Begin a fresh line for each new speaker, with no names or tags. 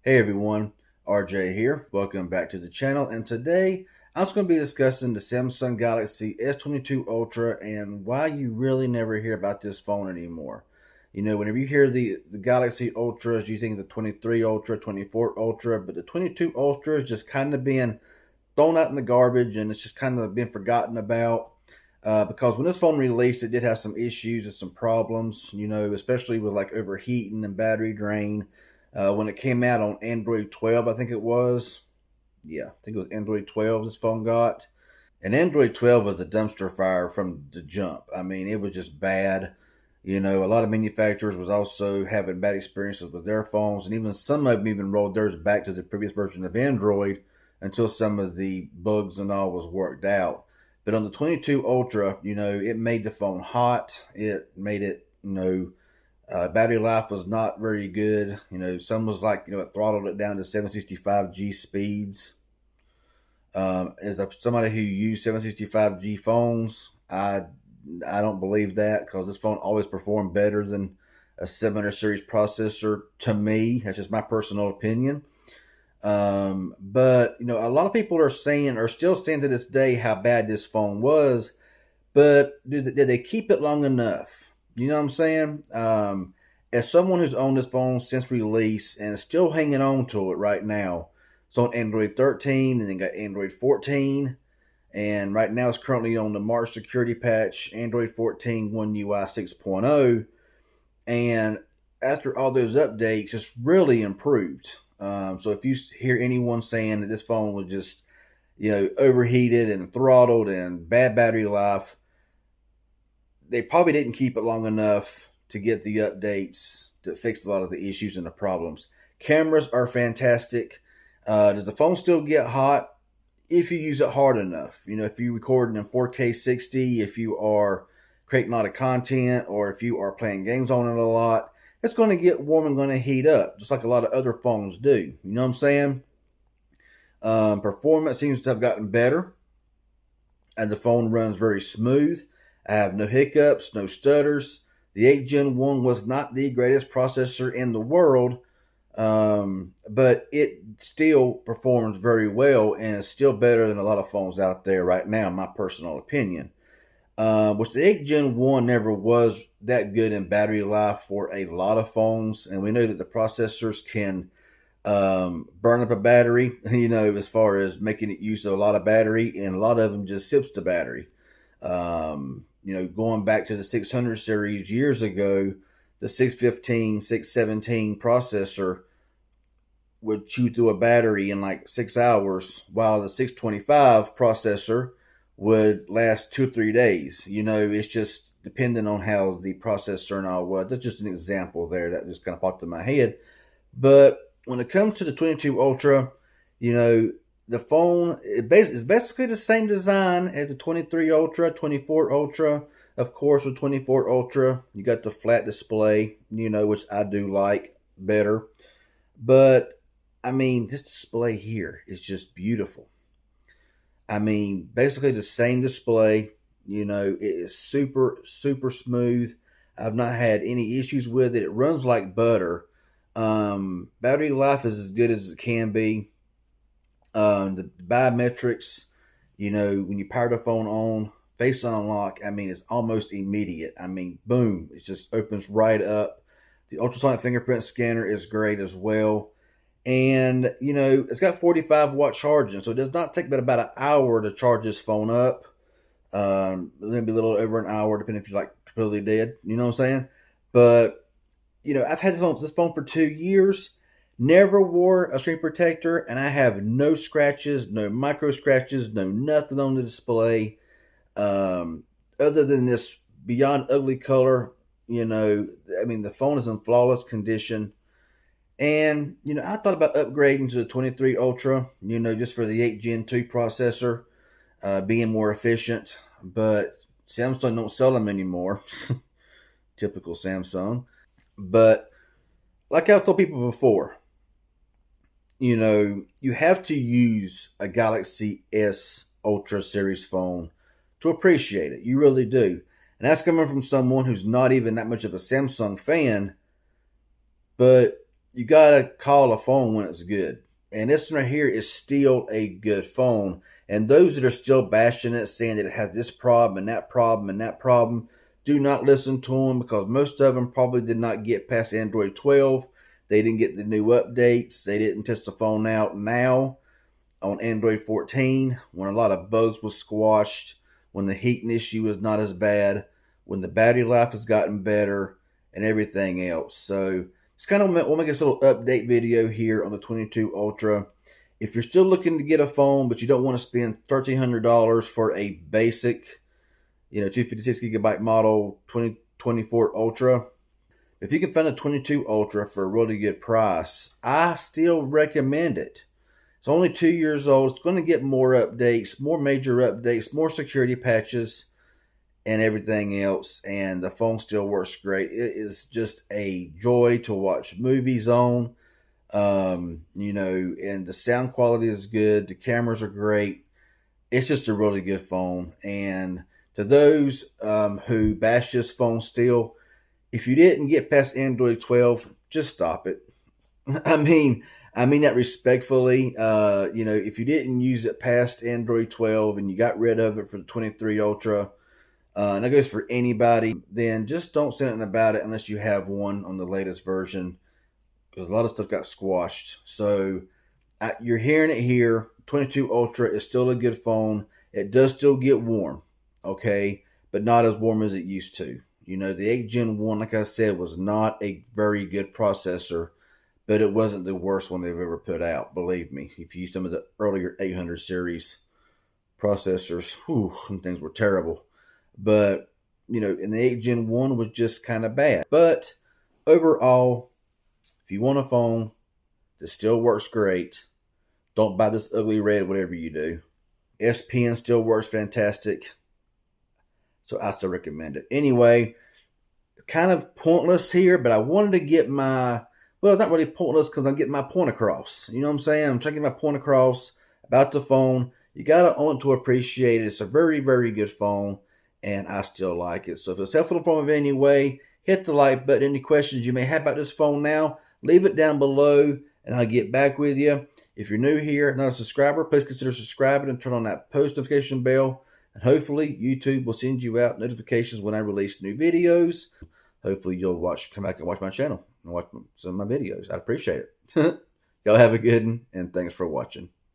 Hey everyone, RJ here. Welcome back to the channel. And today I'm just going to be discussing the Samsung Galaxy S22 Ultra and why you really never hear about this phone anymore. You know, whenever you hear the Galaxy Ultras, you think the 23 Ultra, 24 Ultra, but the 22 Ultra is just kind of being thrown out in the garbage and it's just kind of been forgotten about. Because when this phone released, it did have some issues and some problems, you know, especially with like overheating and battery drain. When it came out on Android 12, I think it was. Yeah, I think it was Android 12 this phone got. And Android 12 was a dumpster fire from the jump. I mean, it was just bad. You know, a lot of manufacturers was also having bad experiences with their phones, and even some of them even rolled theirs back to the previous version of Android until some of the bugs and all was worked out. But on the 22 Ultra, you know, it made the phone hot. It made it, battery life was not very good. You know, some was like, it throttled it down to 765G speeds. As somebody who used 765G phones, I don't believe that because this phone always performed better than a 700 series processor to me. That's just my personal opinion. But a lot of people are still saying to this day how bad this phone was. But did they keep it long enough? You know what I'm saying? As someone who's owned this phone since release and is still hanging on to it right now, it's on Android 13 and then got Android 14. And right now it's currently on the March security patch, Android 14 One UI 6.0. And after all those updates, it's really improved. So if you hear anyone saying that this phone was just, overheated and throttled and bad battery life, they probably didn't keep it long enough to get the updates to fix a lot of the issues and the problems. Cameras are fantastic. Does the phone still get hot? If you use it hard enough, if you record in 4K 60, if you are creating a lot of content, or if you are playing games on it a lot, it's going to get warm and going to heat up, just like a lot of other phones do. You know what I'm saying? Performance seems to have gotten better, and the phone runs very smooth. I have no hiccups, no stutters. The 8 Gen 1 was not the greatest processor in the world, but it still performs very well and is still better than a lot of phones out there right now, in my personal opinion. Which the 8 Gen 1 never was that good in battery life for a lot of phones, and we know that the processors can burn up a battery, as far as making it use a lot of battery, and a lot of them just sips the battery. Going back to the 600 series years ago, the 615, 617 processor would chew through a battery in like 6 hours, while the 625 processor would last 2 or 3 days. It's just depending on how the processor and all was. That's just an example there that just kind of popped in my head. But when it comes to the 22 Ultra, the phone is basically the same design as the 23 Ultra, 24 Ultra. Of course, with 24 Ultra, you got the flat display, which I do like better. But I mean, this display here is just beautiful. I mean, basically the same display. It is super, super smooth. I've not had any issues with it. It runs like butter. Battery life is as good as it can be. The biometrics, when you power the phone on, face unlock, I mean, it's almost immediate. I mean, boom, it just opens right up. The ultrasonic fingerprint scanner is great as well. And, it's got 45-watt charging, so it does not take but about an hour to charge this phone up. Maybe a little over an hour, depending if you're like completely dead. You know what I'm saying? But, I've had this phone for 2 years, never wore a screen protector, and I have no scratches, no micro scratches, no nothing on the display. Other than this beyond ugly color, I mean, the phone is in flawless condition. And, I thought about upgrading to the 23 Ultra, just for the 8 Gen 2 processor, being more efficient. But Samsung don't sell them anymore. Typical Samsung. But like I've told people before, you have to use a Galaxy S Ultra series phone to appreciate it. You really do. And that's coming from someone who's not even that much of a Samsung fan. But you gotta call a phone when it's good. And this one right here is still a good phone. And those that are still bashing it, saying that it has this problem and that problem and that problem, do not listen to them, because most of them probably did not get past Android 12. They didn't get the new updates. They didn't test the phone out now on Android 14, when a lot of bugs was squashed, when the heating issue was not as bad, when the battery life has gotten better, and everything else. So it's kind of want to make this little update video here on the 22 Ultra. If you're still looking to get a phone, but you don't want to spend $1,300 for a basic, 256 gigabyte model 2024 Ultra, if you can find a 22 Ultra for a really good price, I still recommend it. It's only 2 years old. It's going to get more updates, more major updates, more security patches, and everything else. And the phone still works great. It is just a joy to watch movies on. And the sound quality is good. The cameras are great. It's just a really good phone. And to those who bash this phone still, if you didn't get past Android 12, just stop it. I mean that respectfully. If you didn't use it past Android 12 and you got rid of it for the 23 Ultra, and that goes for anybody, then just don't say anything about it unless you have one on the latest version, because a lot of stuff got squashed. So you're hearing it here. 22 Ultra is still a good phone. It does still get warm, okay, but not as warm as it used to. The 8 Gen 1, like I said, was not a very good processor, but it wasn't the worst one they've ever put out. Believe me, if you use some of the earlier 800 series processors, some things were terrible. But, and the 8 Gen 1 was just kind of bad. But overall, if you want a phone that still works great, don't buy this ugly red, whatever you do. S Pen still works fantastic. So I still recommend it. Anyway, kind of pointless here, but I wanted to get not really pointless, because I'm getting my point across. You know what I'm saying? I'm trying to get my point across about the phone. You got to own it to appreciate it. It's a very, very good phone, and I still like it. So if it's helpful in any way, hit the like button. Any questions you may have about this phone now, leave it down below, and I'll get back with you. If you're new here, not a subscriber, please consider subscribing and turn on that post notification bell. And hopefully, YouTube will send you out notifications when I release new videos. Hopefully, you'll come back and watch my channel and watch some of my videos. I'd appreciate it. Y'all have a good one, and thanks for watching.